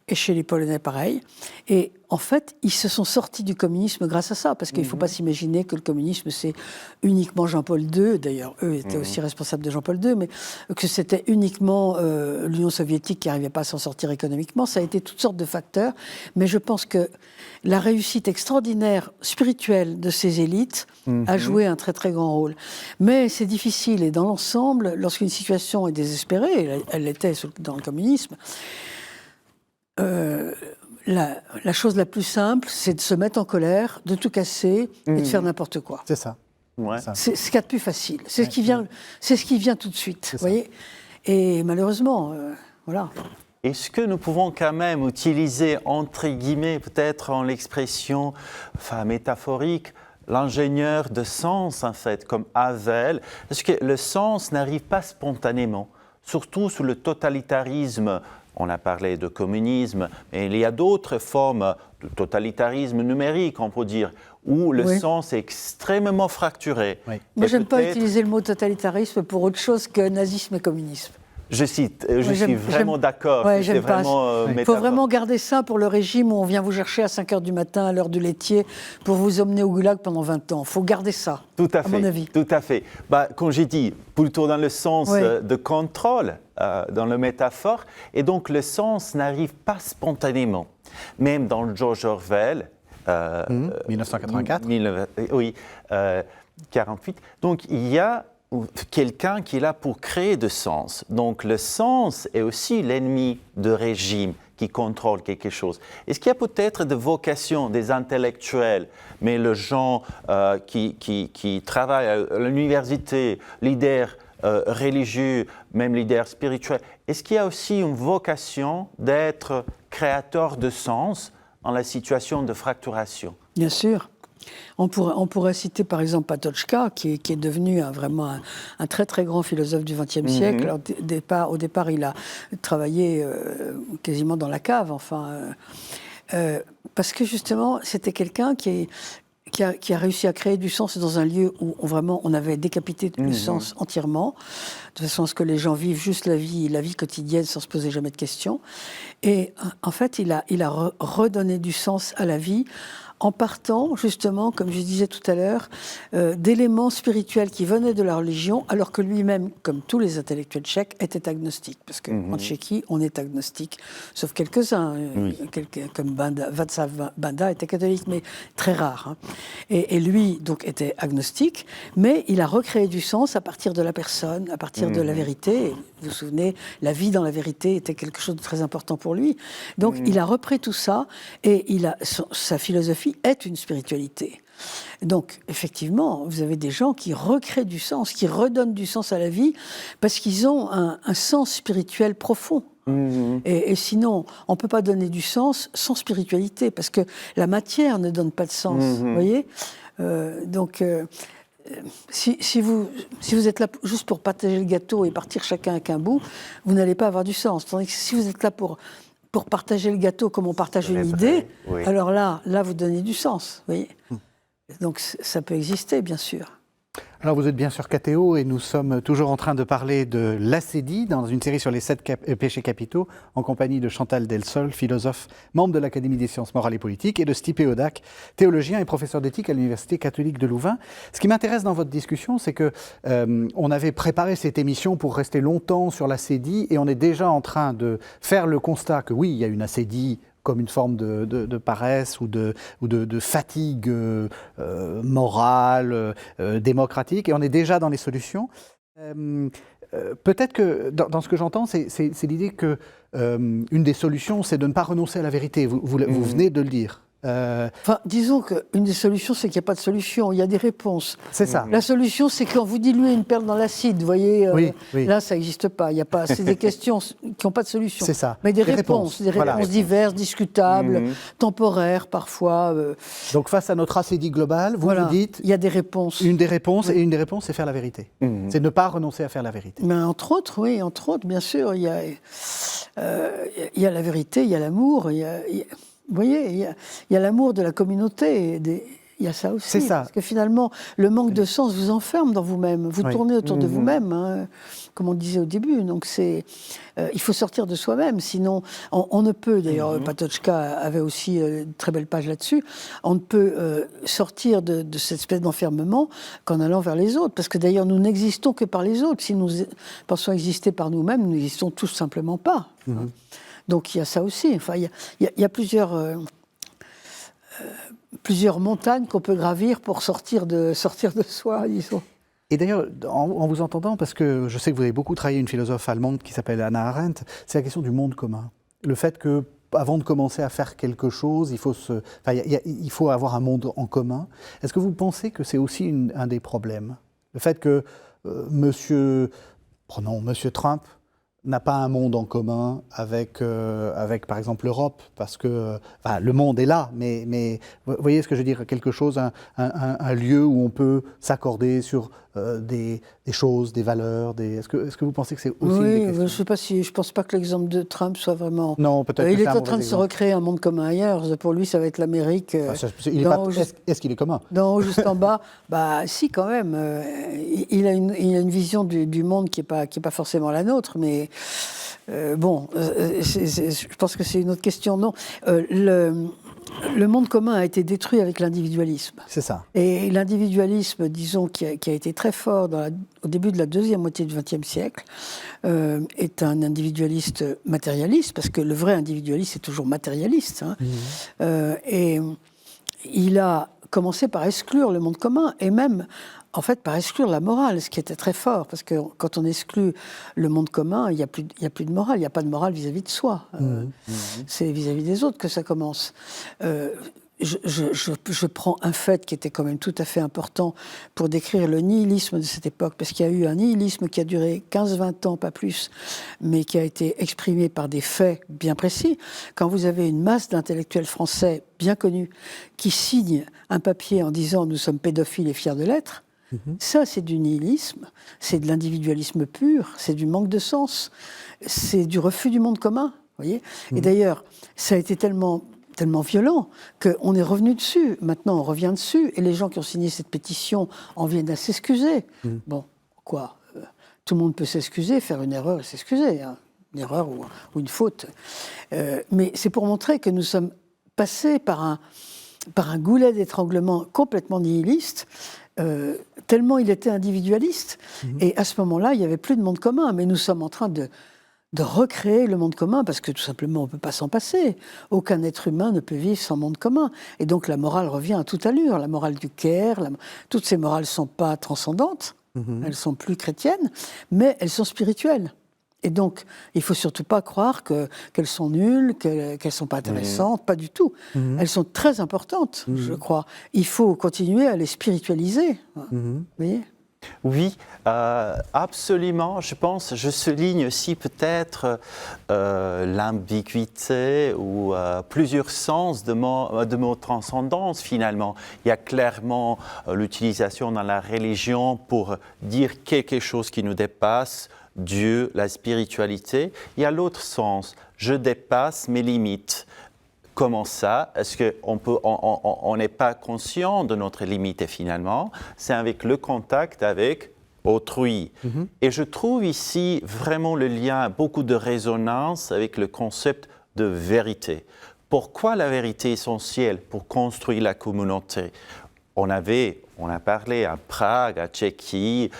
et chez les Polonais, pareil. Et en fait, ils se sont sortis du communisme grâce à ça, parce qu'il ne faut pas s'imaginer que le communisme, c'est uniquement Jean-Paul II, d'ailleurs, eux étaient aussi responsables de Jean-Paul II, mais que c'était uniquement l'Union soviétique qui n'arrivait pas à s'en sortir économiquement. Ça a été toutes sortes de facteurs, mais je pense que la réussite extraordinaire spirituelle de ces élites a joué un très très grand rôle. Mais c'est difficile, et dans l'ensemble, lorsqu'une situation est désespérée, elle l'était dans le communisme, la chose la plus simple, c'est de se mettre en colère, de tout casser et de faire n'importe quoi. C'est ça. Ouais. C'est ce qu'il y a de plus facile. C'est ce qui vient tout de suite. Vous voyez. Et malheureusement, voilà. Est-ce que nous pouvons quand même utiliser, entre guillemets, peut-être en l'expression métaphorique, l'ingénieur de sens, en fait, comme Havel? Parce que le sens n'arrive pas spontanément. surtout sous le totalitarisme. On a parlé de communisme, mais il y a d'autres formes de totalitarisme numérique, on peut dire, où le sens est extrêmement fracturé. Oui. Moi, j'aime pas utiliser le mot totalitarisme pour autre chose que nazisme et communisme. Je suis vraiment d'accord. Ouais, il faut vraiment garder ça pour le régime où on vient vous chercher à 5 h du matin à l'heure du laitier pour vous emmener au goulag pendant 20 ans. Il faut garder ça, à mon avis. Tout à fait. Comme j'ai dit, plutôt dans le sens de contrôle, dans la métaphore, et donc le sens n'arrive pas spontanément. Même dans George Orwell, 1984. Oui, 48. Donc il y a quelqu'un qui est là pour créer du sens. Donc le sens est aussi l'ennemi de régime qui contrôle quelque chose. Est-ce qu'il y a peut-être des vocations des intellectuels, mais les gens qui travaillent à l'université, leaders religieux, même leaders spirituels, est-ce qu'il y a aussi une vocation d'être créateur de sens dans la situation de fracturation? Bien sûr. On pourrait citer par exemple Patočka, qui est devenu vraiment un très très grand philosophe du XXe siècle. Alors, au départ, il a travaillé quasiment dans la cave, parce que justement, c'était quelqu'un qui a réussi à créer du sens dans un lieu où vraiment on avait décapité le sens entièrement, de façon à ce que les gens vivent juste la vie quotidienne sans se poser jamais de questions. Et en fait, il a redonné du sens à la vie en partant, justement, comme je disais tout à l'heure, d'éléments spirituels qui venaient de la religion, alors que lui-même, comme tous les intellectuels tchèques, était agnostique. Parce qu'en Tchéquie, on est agnostique, sauf quelques-uns, comme Václav Banda était catholique, mais très rare. Hein. Et lui, donc, était agnostique, mais il a recréé du sens à partir de la personne, à partir de la vérité. Et vous vous souvenez, la vie dans la vérité était quelque chose de très important pour lui. Donc, il a repris tout ça, et sa philosophie est une spiritualité. Donc, effectivement, vous avez des gens qui recréent du sens, qui redonnent du sens à la vie, parce qu'ils ont un sens spirituel profond. Et sinon, on ne peut pas donner du sens sans spiritualité, parce que la matière ne donne pas de sens, vous voyez. Si vous êtes là juste pour partager le gâteau et partir chacun avec un bout, vous n'allez pas avoir du sens. Tandis que si vous êtes là pour partager le gâteau comme on partage une idée, alors là, vous donnez du sens, vous voyez. Donc ça peut exister, bien sûr. Alors vous êtes bien sûr Cathéo et nous sommes toujours en train de parler de l'ascédie dans une série sur les 7 péchés capitaux en compagnie de Chantal Delsol, philosophe, membre de l'Académie des sciences morales et politiques, et de Stipe Hodak, théologien et professeur d'éthique à l'Université catholique de Louvain. Ce qui m'intéresse dans votre discussion, c'est que on avait préparé cette émission pour rester longtemps sur l'ascédie et on est déjà en train de faire le constat que oui, il y a une ascédie comme une forme de paresse ou de fatigue morale, démocratique, et on est déjà dans les solutions. Peut-être que dans ce que j'entends, c'est l'idée que une des solutions, c'est de ne pas renoncer à la vérité. Vous venez de le dire. Disons qu'une des solutions, c'est qu'il n'y a pas de solution, il y a des réponses. C'est ça. La solution, c'est quand vous diluez une perle dans l'acide, vous voyez, là, ça n'existe pas. C'est des questions qui n'ont pas de solution. C'est ça. Mais des réponses diverses, discutables, temporaires parfois. Donc face à notre ascédie globale, vous nous dites... Il y a des réponses. Une des réponses, et une des réponses, c'est faire la vérité. C'est ne pas renoncer à faire la vérité. Mais entre autres, bien sûr, il y a la vérité, il y a l'amour, vous voyez, il y a l'amour de la communauté, il y a ça aussi. C'est ça. Parce que finalement, le manque de sens vous enferme dans vous-même, vous tournez autour de vous-même, hein, comme on disait au début. Donc il faut sortir de soi-même, sinon on ne peut, d'ailleurs Patočka avait aussi une très belle page là-dessus, on ne peut sortir de cette espèce d'enfermement qu'en allant vers les autres. Parce que d'ailleurs, nous n'existons que par les autres. Si nous pensons exister par nous-mêmes, nous n'existons tout simplement pas. Donc il y a ça aussi. Enfin, il y a plusieurs montagnes qu'on peut gravir pour sortir de soi, disons. Et d'ailleurs, en vous entendant, parce que je sais que vous avez beaucoup travaillé une philosophe allemande qui s'appelle Hannah Arendt, c'est la question du monde commun. Le fait que, avant de commencer à faire quelque chose, il faut avoir un monde en commun. Est-ce que vous pensez que c'est aussi un des problèmes ? Le fait que Monsieur Trump n'a pas un monde en commun avec par exemple, l'Europe, parce que le monde est là, mais vous voyez ce que je veux dire, quelque chose, un lieu où on peut s'accorder sur des choses, des valeurs, est-ce que vous pensez que c'est aussi des questions? Je ne pense pas que l'exemple de Trump soit vraiment... Non, peut-être que il c'est est un en train de mauvais se exemple. recréer un monde commun ailleurs. Pour lui, ça va être l'Amérique. Est-ce qu'il est commun? Juste en bas, si, quand même. Il a une vision du monde qui est pas forcément la nôtre, mais je pense que c'est une autre question. Non, le monde commun a été détruit avec l'individualisme. C'est ça. Et l'individualisme, disons, qui a été très fort au début de la deuxième moitié du XXe siècle, est un individualiste matérialiste, parce que le vrai individualiste est toujours matérialiste. Et il a commencé par exclure le monde commun, et même, en fait, par exclure la morale, ce qui était très fort, parce que quand on exclut le monde commun, il n'y a plus de morale, il n'y a pas de morale vis-à-vis de soi. C'est vis-à-vis des autres que ça commence. Je prends un fait qui était quand même tout à fait important pour décrire le nihilisme de cette époque, parce qu'il y a eu un nihilisme qui a duré 15-20 ans, pas plus, mais qui a été exprimé par des faits bien précis. Quand vous avez une masse d'intellectuels français bien connus qui signent un papier en disant « nous sommes pédophiles et fiers de l'être », ça, c'est du nihilisme, c'est de l'individualisme pur, c'est du manque de sens, c'est du refus du monde commun, voyez. Et d'ailleurs, ça a été tellement violent qu'on est revenu dessus. Maintenant, on revient dessus, et les gens qui ont signé cette pétition en viennent à s'excuser. Bon, quoi, tout le monde peut s'excuser, faire une erreur et s'excuser, hein. Une erreur ou une faute. Mais c'est pour montrer que nous sommes passés par un goulet d'étranglement complètement nihiliste, tellement il était individualiste. Et à ce moment-là, il n'y avait plus de monde commun. Mais nous sommes en train de recréer le monde commun, parce que tout simplement, on ne peut pas s'en passer. Aucun être humain ne peut vivre sans monde commun. Et donc la morale revient à toute allure. La morale du Caire, toutes ces morales ne sont pas transcendantes, elles sont plus chrétiennes, mais elles sont spirituelles. Et donc, il ne faut surtout pas croire qu'elles sont nulles, qu'elles ne sont pas intéressantes, pas du tout. Elles sont très importantes, je crois. Il faut continuer à les spiritualiser. Vous voyez ? Oui, absolument. Je souligne aussi peut-être l'ambiguïté ou plusieurs sens de mot transcendance finalement. Il y a clairement l'utilisation dans la religion pour dire quelque chose qui nous dépasse, Dieu, la spiritualité. Il y a l'autre sens, je dépasse mes limites. Comment ça? Est-ce qu'on n'est pas conscient de notre limite finalement? C'est avec le contact avec autrui. Et je trouve ici vraiment le lien, beaucoup de résonance avec le concept de vérité. Pourquoi la vérité essentielle pour construire la communauté? On a parlé à Prague, à Tchéquie,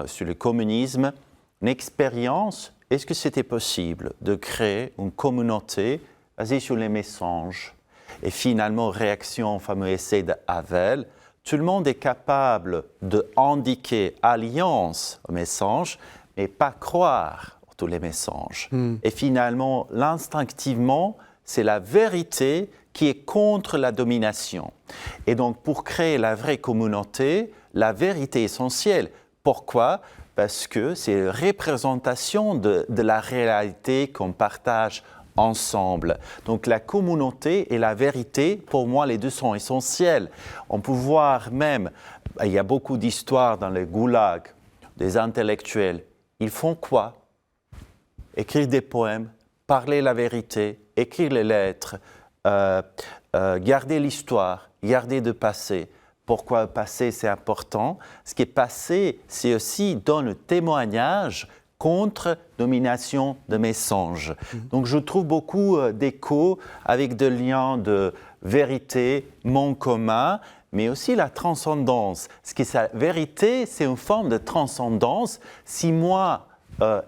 sur le communisme, une expérience. Est-ce que c'était possible de créer une communauté basée sur les messages? Et finalement, réaction au fameux essai de Havel, tout le monde est capable d'indiquer alliance aux messages, mais pas croire à tous les messages. Et finalement, instinctivement, c'est la vérité qui est contre la domination. Et donc, pour créer la vraie communauté, la vérité est essentielle. Pourquoi? Parce que c'est une représentation de la réalité qu'on partage ensemble. Donc la communauté et la vérité, pour moi, les deux sont essentiels. On peut voir même, il y a beaucoup d'histoires dans les goulags, des intellectuels. Ils font quoi? Écrire des poèmes, parler la vérité, écrire les lettres, garder l'histoire, garder le passé. Pourquoi le passé, c'est important? Ce qui est passé, c'est aussi dans le témoignage contre domination de messages. Donc je trouve beaucoup d'échos avec des liens de vérité, monde commun, mais aussi la transcendance. Ce qui est la vérité, c'est une forme de transcendance. Si moi,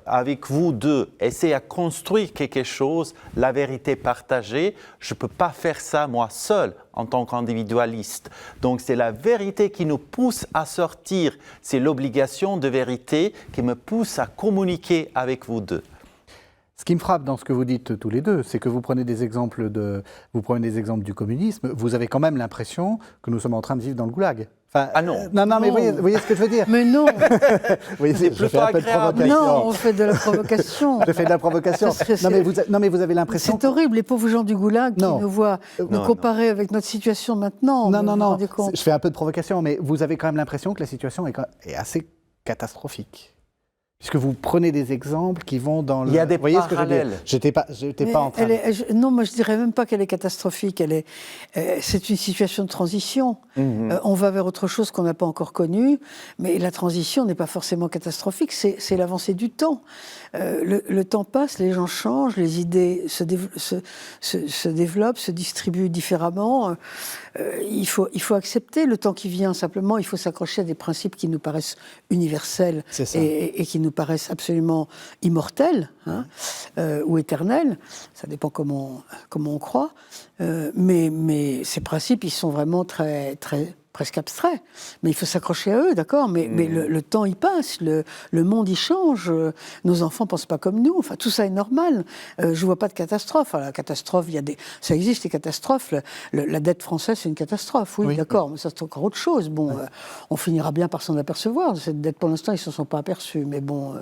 avec vous deux, essayer à construire quelque chose, la vérité partagée, je ne peux pas faire ça moi seul en tant qu'individualiste. Donc c'est la vérité qui nous pousse à sortir, c'est l'obligation de vérité qui me pousse à communiquer avec vous deux. Ce qui me frappe dans ce que vous dites tous les deux, c'est que vous prenez des exemples du communisme, vous avez quand même l'impression que nous sommes en train de vivre dans le goulag. Enfin, Ah non. Non, mais vous voyez ce que je veux dire. Mais non, Oui, je plutôt fais un peu de agréable. provocation. non, on fait de la provocation. Je fais de la provocation. Parce que Non, mais vous avez l'impression... C'est horrible, les pauvres gens du goulag qui Non. nous voient nous comparer avec notre situation maintenant. Non, vous vous non, rendez compte je fais un peu de provocation, mais vous avez quand même l'impression que la situation est assez catastrophique. Puisque vous prenez des exemples qui vont dans le... Il y a des Vous voyez ce que je veux dire? parallèles. J'étais pas en train de... Non, moi je dirais même pas qu'elle est catastrophique. C'est une situation de transition. On va vers autre chose qu'on n'a pas encore connu, mais la transition n'est pas forcément catastrophique. C'est l'avancée du temps. Le temps passe, les gens changent, les idées se développent, se distribuent différemment. Il faut accepter le temps qui vient. Simplement, il faut s'accrocher à des principes qui nous paraissent universels et qui nous paraissent absolument immortels, ou éternels. Ça dépend comment on croit. Mais ces principes, ils sont vraiment presque abstraits. Mais il faut s'accrocher à eux, d'accord. Mais le temps, il passe. Le monde, il change. Nos enfants ne pensent pas comme nous. Enfin, tout ça est normal. Je ne vois pas de catastrophe. Alors, la catastrophe, ça existe, les catastrophes. La dette française, c'est une catastrophe. Oui, d'accord. Mais ça, c'est encore autre chose. Bon, on finira bien par s'en apercevoir. Cette dette, pour l'instant, ils ne s'en sont pas aperçus. Mais bon...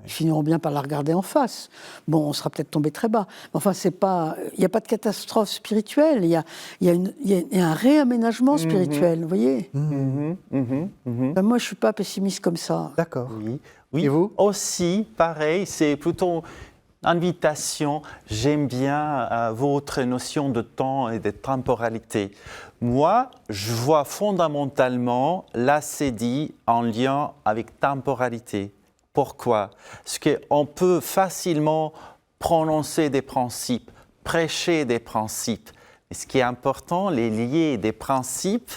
Ils finiront bien par la regarder en face. Bon, on sera peut-être tombé très bas. Mais enfin, il n'y a pas de catastrophe spirituelle. Il y a un réaménagement spirituel, vous voyez. Ben, moi, je ne suis pas pessimiste comme ça. D'accord. Oui. Et vous? Aussi, pareil, c'est plutôt invitation. J'aime bien votre notion de temps et de temporalité. Moi, je vois fondamentalement l'ascédie en lien avec temporalité. Pourquoi? Parce qu'on peut facilement prononcer des principes, prêcher des principes. Mais ce qui est important, c'est lier des principes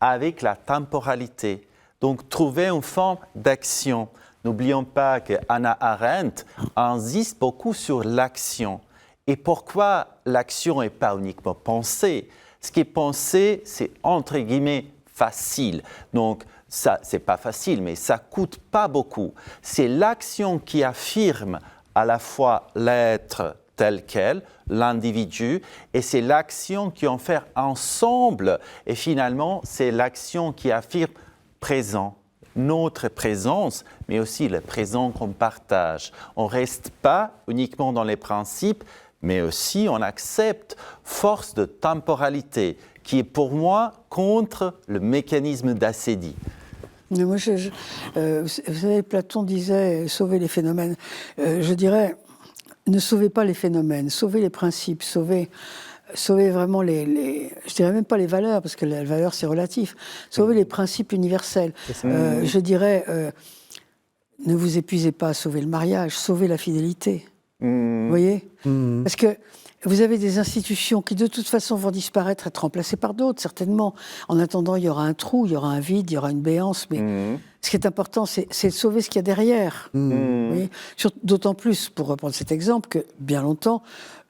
avec la temporalité. Donc, trouver une forme d'action. N'oublions pas que Hannah Arendt insiste beaucoup sur l'action. Et pourquoi l'action n'est pas uniquement pensée? Ce qui est pensé, c'est entre guillemets facile. Donc, ça, c'est pas facile, mais ça coûte pas beaucoup. C'est l'action qui affirme à la fois l'être tel quel, l'individu, et c'est l'action qui en fait ensemble. Et finalement, c'est l'action qui affirme présent, notre présence, mais aussi le présent qu'on partage. On ne reste pas uniquement dans les principes, mais aussi on accepte force de temporalité, qui est pour moi contre le mécanisme d'ascédie. Mais moi, vous savez, Platon disait « sauver les phénomènes ». Je dirais, ne sauvez pas les phénomènes, sauvez les principes, sauvez vraiment je dirais même pas les valeurs, parce que les valeurs, c'est relatif. Sauvez les principes universels. Je dirais, ne vous épuisez pas à sauver le mariage, sauvez la fidélité. Vous voyez? Parce que vous avez des institutions qui, de toute façon, vont disparaître, être remplacées par d'autres, certainement. En attendant, il y aura un trou, il y aura un vide, il y aura une béance. Mais ce qui est important, c'est de sauver ce qu'il y a derrière. D'autant plus, pour reprendre cet exemple, que bien longtemps,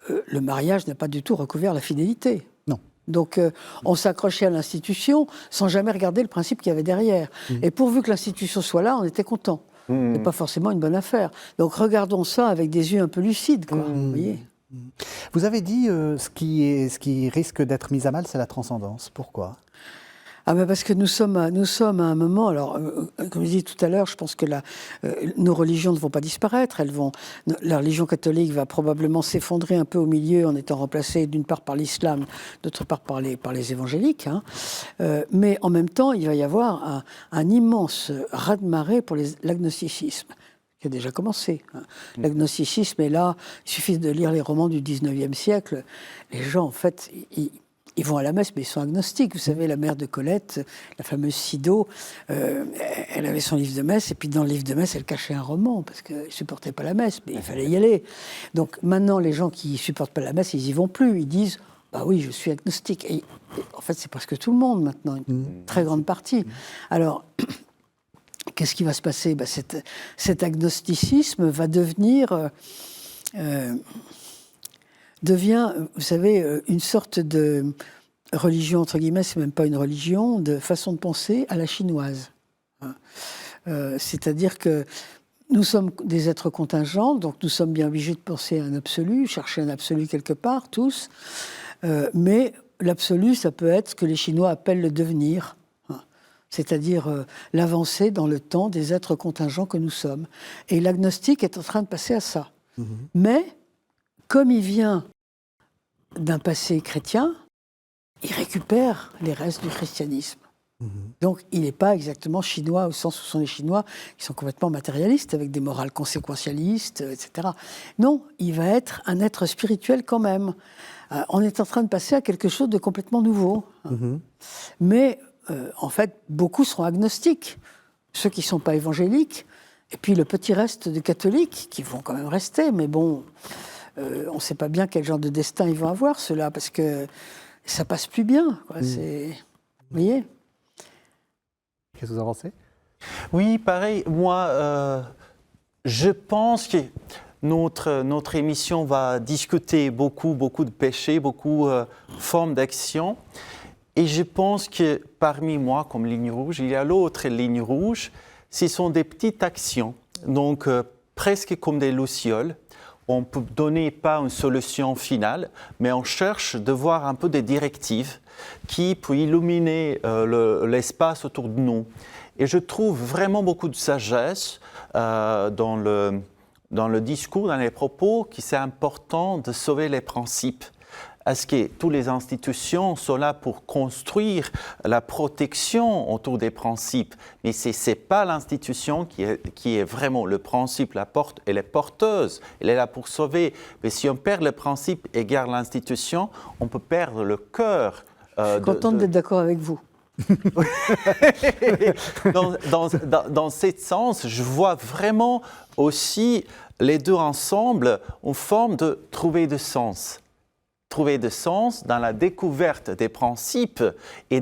le mariage n'a pas du tout recouvert la fidélité. Non. Donc, on s'accrochait à l'institution sans jamais regarder le principe qu'il y avait derrière. Et pourvu que l'institution soit là, on était content. C'est pas forcément une bonne affaire. Donc, regardons ça avec des yeux un peu lucides, quoi. Vous voyez ? Vous avez dit ce qui risque d'être mis à mal, c'est la transcendance. Pourquoi? Parce que nous sommes à un moment, alors, comme je disais tout à l'heure, je pense que nos religions ne vont pas disparaître. La religion catholique va probablement s'effondrer un peu au milieu en étant remplacée d'une part par l'islam, d'autre part par les évangéliques. Mais en même temps, il va y avoir un immense raz-de-marée pour l'agnosticisme, qui a déjà commencé. L'agnosticisme est là, il suffit de lire les romans du 19e siècle. Les gens, en fait, ils vont à la messe, mais ils sont agnostiques. Vous savez, la mère de Colette, la fameuse Sido, elle avait son livre de messe, et puis dans le livre de messe, elle cachait un roman, parce qu'elle ne supportait pas la messe, mais il fallait y aller. Donc maintenant, les gens qui ne supportent pas la messe, ils n'y vont plus. Ils disent, bah oui, je suis agnostique. Et en fait, c'est presque tout le monde maintenant, une très grande partie. Alors, qu'est-ce qui va se passer? Cet agnosticisme va devient, vous savez, une sorte de religion, entre guillemets, c'est même pas une religion, de façon de penser à la chinoise. C'est-à-dire que nous sommes des êtres contingents, donc nous sommes bien obligés de penser à un absolu, chercher un absolu quelque part, tous. Mais l'absolu, ça peut être ce que les Chinois appellent le devenir, hein, c'est-à-dire l'avancée dans le temps des êtres contingents que nous sommes. Et l'agnostique est en train de passer à ça. Mais, comme il vient d'un passé chrétien, il récupère les restes du christianisme. Donc, il n'est pas exactement chinois au sens où sont les Chinois qui sont complètement matérialistes, avec des morales conséquentialistes, etc. Non, il va être un être spirituel quand même. On est en train de passer à quelque chose de complètement nouveau. Mais, en fait, beaucoup seront agnostiques. Ceux qui ne sont pas évangéliques, et puis le petit reste de catholiques, qui vont quand même rester, mais bon, on ne sait pas bien quel genre de destin ils vont avoir, ceux-là, parce que ça passe plus bien, quoi. Vous voyez ? Qu'est-ce que vous en pensez ? Oui, pareil. Moi, je pense que notre émission va discuter beaucoup de péchés, beaucoup de formes d'action. Et je pense que parmi moi, comme ligne rouge, il y a l'autre ligne rouge. Ce sont des petites actions, donc presque comme des lucioles. On ne peut donner pas une solution finale, mais on cherche de voir un peu des directives qui peuvent illuminer l'espace autour de nous. Et je trouve vraiment beaucoup de sagesse dans le discours, dans les propos, que c'est important de sauver les principes. Est-ce que toutes les institutions sont là pour construire la protection autour des principes? Mais ce n'est pas l'institution qui est vraiment le principe. Elle est porteuse, elle est là pour sauver. Mais si on perd le principe et garde l'institution, on peut perdre le cœur. Je suis contente d'être d'accord avec vous. Dans ce sens, je vois vraiment aussi les deux ensemble en forme de trouver du sens. Trouver du sens dans la découverte des principes et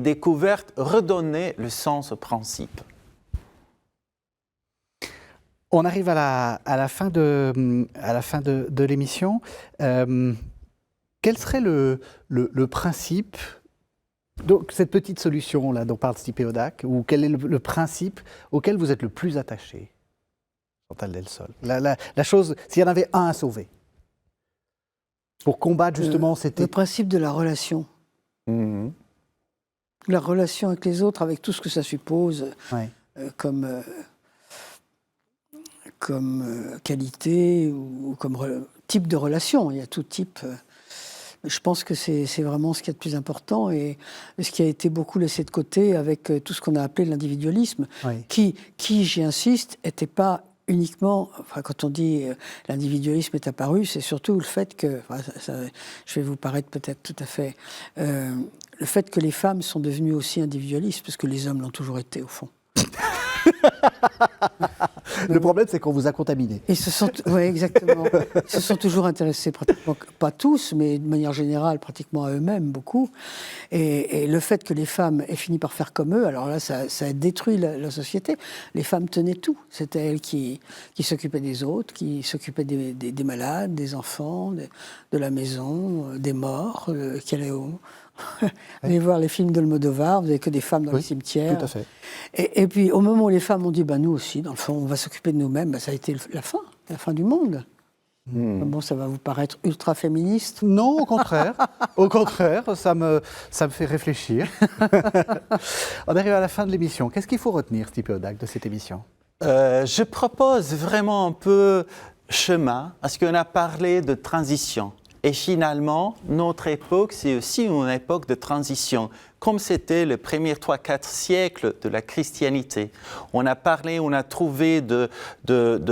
redonner le sens aux principes. On arrive à la fin de l'émission. Quel serait le principe, donc cette petite solution là dont parle Stipe Hodak, ou quel est le principe auquel vous êtes le plus attaché, Chantal Delsol, la chose, s'il y en avait un à sauver pour combattre justement le principe de la relation. La relation avec les autres, avec tout ce que ça suppose, comme qualité ou comme type de relation. Il y a tout type. Je pense que c'est vraiment ce qui est le plus important et ce qui a été beaucoup laissé de côté avec tout ce qu'on a appelé l'individualisme, qui j'y insiste, n'était pas uniquement, enfin, quand on dit l'individualisme est apparu, c'est surtout le fait que, je vais vous paraître peut-être tout à fait, le fait que les femmes sont devenues aussi individualistes, parce que les hommes l'ont toujours été au fond. Le problème, c'est qu'on vous a contaminé. Oui, exactement. Ils se sont toujours intéressés, pratiquement, pas tous, mais de manière générale, pratiquement à eux-mêmes, beaucoup. Et le fait que les femmes aient fini par faire comme eux, alors là, ça a détruit la société. Les femmes tenaient tout. C'était elles qui s'occupaient des autres, qui s'occupaient des malades, des enfants, de la maison, des morts, qui allaient allez voir les films d'Almodovar, vous n'avez que des femmes dans les cimetières. Tout à fait. Et puis, au moment où les femmes ont dit, nous aussi, dans le fond, on va s'occuper de nous-mêmes, ça a été la fin du monde. Bon, ça va vous paraître ultra féministe. Non, au contraire. Au contraire, ça me fait réfléchir. On arrive à la fin de l'émission. Qu'est-ce qu'il faut retenir, Stipe Hodak, de cette émission ? Je propose vraiment un peu chemin, parce qu'on a parlé de transition. Et finalement, notre époque, c'est aussi une époque de transition, comme c'était les premiers 3-4 siècles de la christianité. On a trouvé de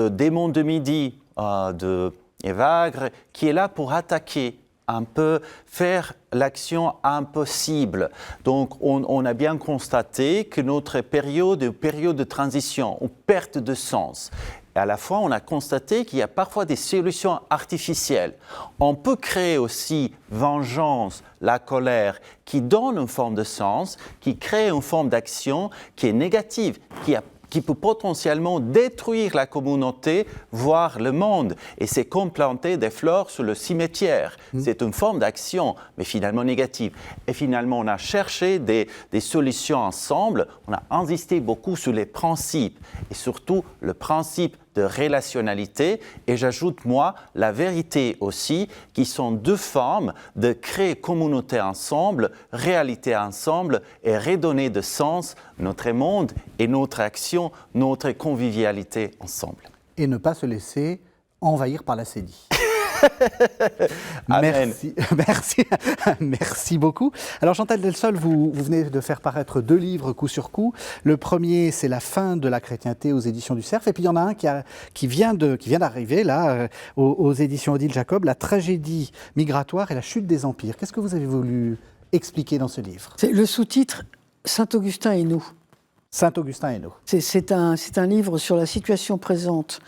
démons de midi, de Évagre, qui est là pour attaquer un peu, faire l'action impossible. Donc, on a bien constaté que notre période est une période de transition, une perte de sens. Et à la fois, on a constaté qu'il y a parfois des solutions artificielles. On peut créer aussi vengeance, la colère, qui donne une forme de sens, qui crée une forme d'action qui est négative, qui peut potentiellement détruire la communauté, voire le monde. Et c'est comme planter des fleurs sur le cimetière. C'est une forme d'action, mais finalement négative. Et finalement, on a cherché des solutions ensemble. On a insisté beaucoup sur les principes, et surtout le principe de relationnalité, et j'ajoute, moi, la vérité aussi, qui sont deux formes de créer communauté ensemble, réalité ensemble, et redonner de sens à notre monde et notre action, notre convivialité ensemble. Et ne pas se laisser envahir par la sédie. Amen. Merci beaucoup. Alors Chantal Delsol, vous venez de faire paraître 2 livres coup sur coup. Le premier, c'est La fin de la chrétienté aux éditions du Cerf. Et puis il y en a un qui vient d'arriver là, aux éditions Odile Jacob, La tragédie migratoire et la chute des empires. Qu'est-ce que vous avez voulu expliquer dans ce livre? C'est le sous-titre Saint-Augustin et nous. Saint-Augustin et nous. C'est un livre sur la situation présente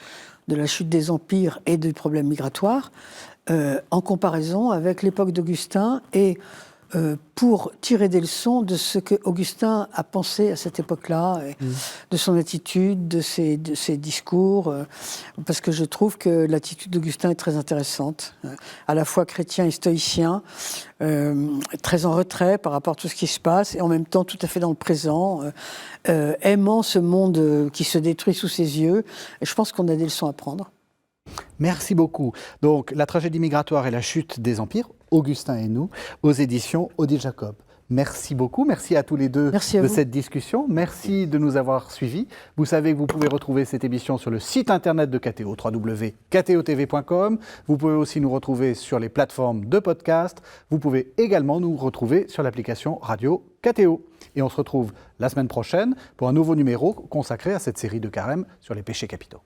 de la chute des empires et des problèmes migratoires, en comparaison avec l'époque d'Augustin et pour tirer des leçons de ce que Augustin a pensé à cette époque-là, de son attitude, de ses discours, parce que je trouve que l'attitude d'Augustin est très intéressante, à la fois chrétien et stoïcien, très en retrait par rapport à tout ce qui se passe, et en même temps tout à fait dans le présent, aimant ce monde qui se détruit sous ses yeux. Et je pense qu'on a des leçons à prendre. Merci beaucoup. Donc, La tragédie migratoire et la chute des empires, Augustin et nous, aux éditions Odile Jacob. Merci beaucoup. Merci à tous les deux de cette discussion. Merci de nous avoir suivis. Vous savez que vous pouvez retrouver cette émission sur le site internet de KTO, www.ktotv.com. Vous pouvez aussi nous retrouver sur les plateformes de podcast. Vous pouvez également nous retrouver sur l'application radio KTO. Et on se retrouve la semaine prochaine pour un nouveau numéro consacré à cette série de carême sur les péchés capitaux.